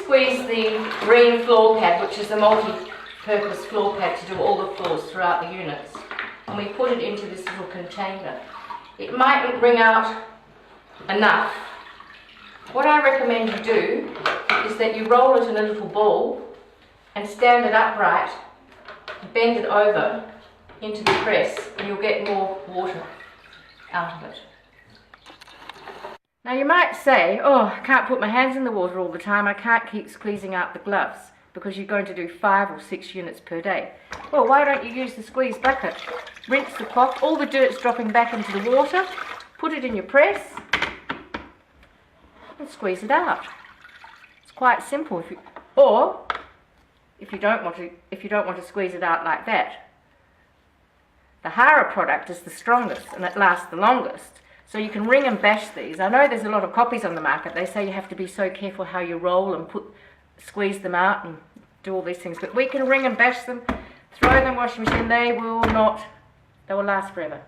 squeeze the green floor pad, which is the multi-purpose floor pad to do all the floors throughout the units, and we put it into this little container. It mightn't bring out enough. What I recommend you do is that you roll it in a little ball and stand it upright, bend it over into the press, and you'll get more water out of it. Now you might say, oh, I can't put my hands in the water all the time, I can't keep squeezing out the gloves because you're going to do 5 or 6 units per day. Well, why don't you use the squeeze bucket? Rinse the cloth, all the dirt's dropping back into the water, put it in your press and squeeze it out. It's quite simple. If you don't want to squeeze it out like that, the Hara product is the strongest and it lasts the longest. So you can ring and bash these. I know there's a lot of copies on the market. They say you have to be so careful how you roll and squeeze them out and do all these things. But we can ring and bash them, throw them in the washing machine. They will last forever.